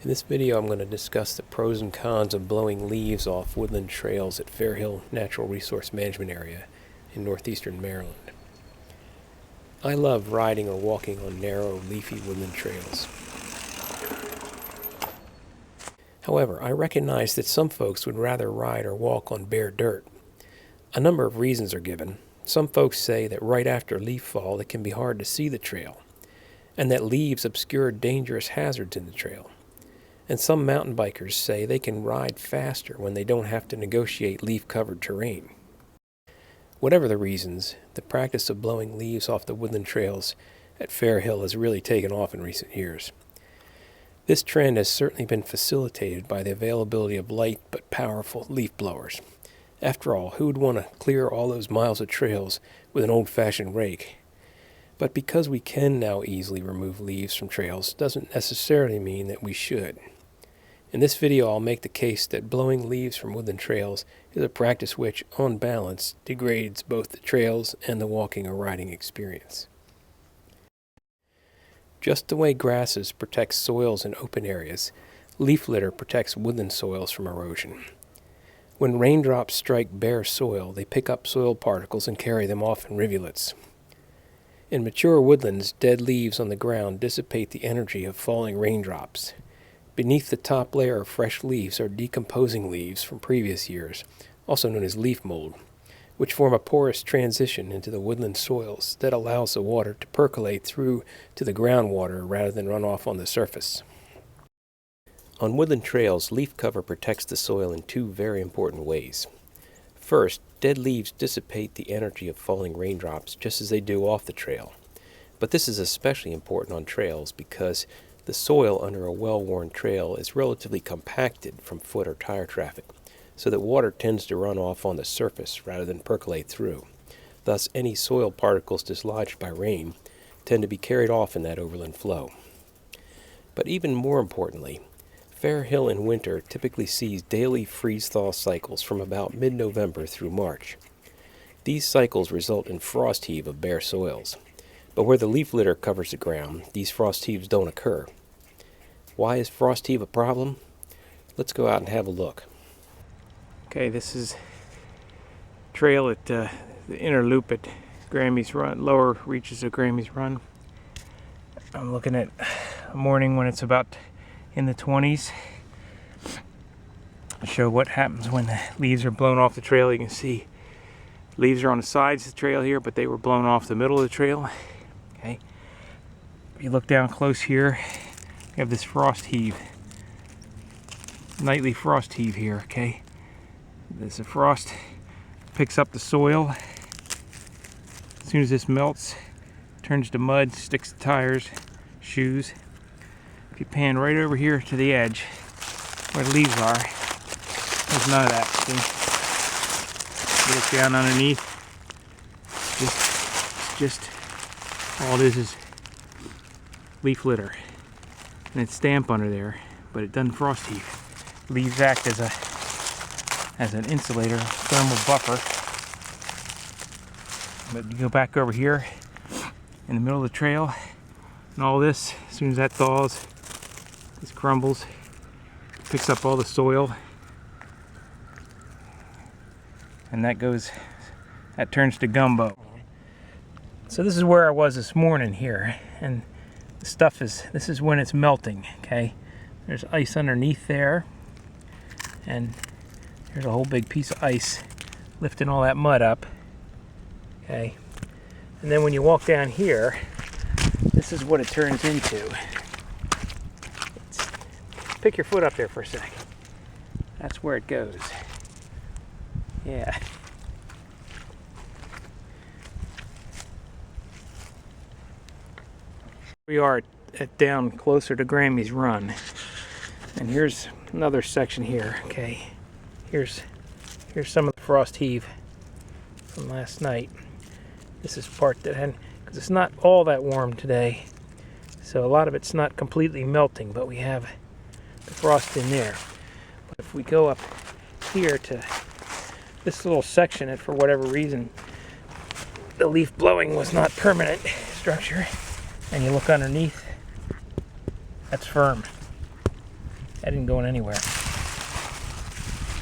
In this video, I'm going to discuss the pros and cons of blowing leaves off woodland trails at Fair Hill Natural Resource Management Area in northeastern Maryland. I love riding or walking on narrow, leafy woodland trails. However, I recognize that some folks would rather ride or walk on bare dirt. A number of reasons are given. Some folks say that right after leaf fall, it can be hard to see the trail, and that leaves obscure dangerous hazards in the trail. And some mountain bikers say they can ride faster when they don't have to negotiate leaf-covered terrain. Whatever the reasons, the practice of blowing leaves off the woodland trails at Fair Hill has really taken off in recent years. This trend has certainly been facilitated by the availability of light but powerful leaf blowers. After all, who would want to clear all those miles of trails with an old-fashioned rake? But because we can now easily remove leaves from trails doesn't necessarily mean that we should. In this video, I'll make the case that blowing leaves from woodland trails is a practice which, on balance, degrades both the trails and the walking or riding experience. Just the way grasses protect soils in open areas, leaf litter protects woodland soils from erosion. When raindrops strike bare soil, they pick up soil particles and carry them off in rivulets. In mature woodlands, dead leaves on the ground dissipate the energy of falling raindrops. Beneath the top layer of fresh leaves are decomposing leaves from previous years, also known as leaf mold, which form a porous transition into the woodland soils that allows the water to percolate through to the groundwater rather than run off on the surface. On woodland trails, leaf cover protects the soil in two very important ways. First, dead leaves dissipate the energy of falling raindrops just as they do off the trail. But this is especially important on trails because the soil under a well-worn trail is relatively compacted from foot or tire traffic, so that water tends to run off on the surface rather than percolate through. Thus, any soil particles dislodged by rain tend to be carried off in that overland flow. But even more importantly, Fair Hill in winter typically sees daily freeze-thaw cycles from about mid-November through March. These cycles result in frost heave of bare soils. But where the leaf litter covers the ground, these frost heaves don't occur. Why is frost heave a problem? Let's go out and have a look. Okay, this is trail at the inner loop at Grammy's Run, lower reaches of Grammy's Run. I'm looking at a morning when it's about in the 20s. I'll show what happens when the leaves are blown off the trail. You can see leaves are on the sides of the trail here, but they were blown off the middle of the trail. Okay. If you look down close here, you have this frost heave, nightly frost heave here. Okay, there's a frost picks up the soil. As soon as this melts, it turns to mud, sticks to tires, shoes. If you pan right over here to the edge where the leaves are, there's none of that. See? Get it down underneath. Just all it is leaf litter, and it's damp under there, but it doesn't frost heave. Leaves act as an insulator, thermal buffer. But you go back over here in the middle of the trail, and all this, as soon as that thaws, this crumbles, picks up all the soil, and that turns to gumbo. So this is where I was this morning here, and this is when it's melting, okay? There's ice underneath there, and there's a whole big piece of ice lifting all that mud up, okay? And then when you walk down here, this is what it turns into. Pick your foot up there for a second. That's where it goes. Yeah. We are down closer to Grammy's Run, and here's another section here. Okay, here's some of the frost heave from last night. This is part that hadn't, because it's not all that warm today, so a lot of it's not completely melting, but we have the frost in there. But if we go up here to this little section, and for whatever reason the leaf blowing was not permanent structure, and you look underneath, that's firm. That isn't going anywhere.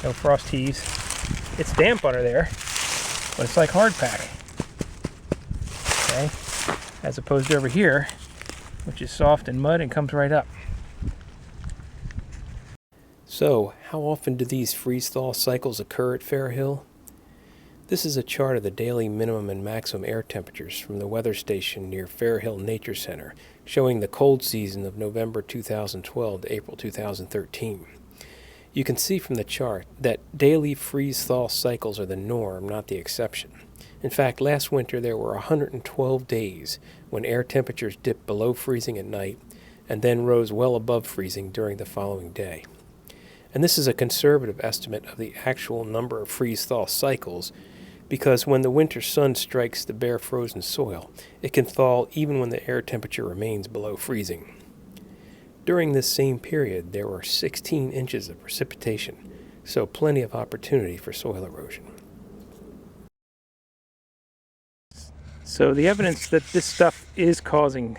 No frost heaves. It's damp under there, but it's like hardpack. Okay? As opposed to over here, which is soft and mud and comes right up. So, how often do these freeze-thaw cycles occur at Fair Hill? This is a chart of the daily minimum and maximum air temperatures from the weather station near Fair Hill Nature Center, showing the cold season of November 2012 to April 2013. You can see from the chart that daily freeze-thaw cycles are the norm, not the exception. In fact, last winter there were 112 days when air temperatures dipped below freezing at night and then rose well above freezing during the following day. And this is a conservative estimate of the actual number of freeze-thaw cycles, because when the winter sun strikes the bare frozen soil, it can thaw even when the air temperature remains below freezing. During this same period, there were 16 inches of precipitation, so plenty of opportunity for soil erosion. So the evidence that this stuff is causing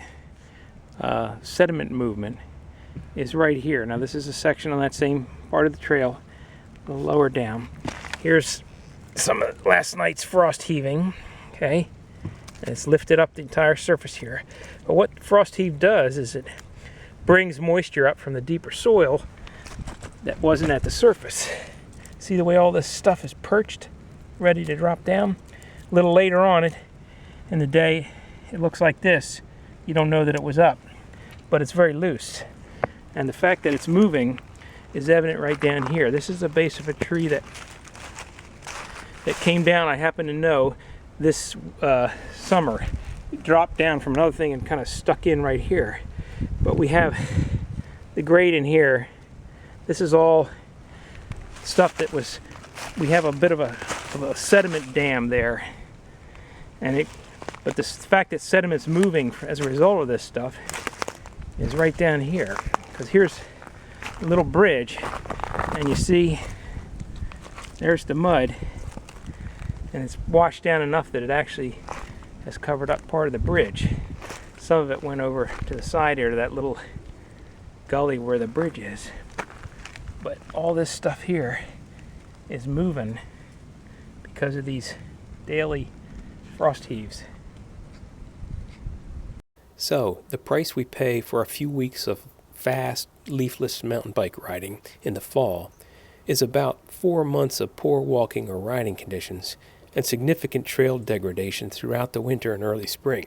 sediment movement is right here. Now this is a section on that same part of the trail, a little lower down. Here's some of last night's frost heaving, okay? And it's lifted up the entire surface here. But what frost heave does is it brings moisture up from the deeper soil that wasn't at the surface. See the way all this stuff is perched, ready to drop down? A little later on in the day, it looks like this. You don't know that it was up, but it's very loose. And the fact that it's moving is evident right down here. This is the base of a tree that came down, I happen to know, this summer. It dropped down from another thing and kind of stuck in right here. But we have the grade in here. This is all stuff that was, we have a bit of a sediment dam there. But the fact that sediment's moving as a result of this stuff is right down here. Because here's a little bridge, and you see there's the mud, and it's washed down enough that it actually has covered up part of the bridge. Some of it went over to the side here to that little gully where the bridge is. But all this stuff here is moving because of these daily frost heaves. So, the price we pay for a few weeks of fast, leafless mountain bike riding in the fall is about 4 months of poor walking or riding conditions and significant trail degradation throughout the winter and early spring.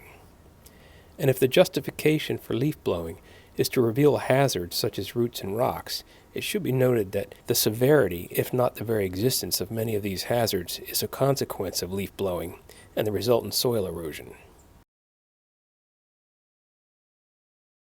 And if the justification for leaf blowing is to reveal hazards such as roots and rocks, it should be noted that the severity, if not the very existence of many of these hazards, is a consequence of leaf blowing and the resultant soil erosion.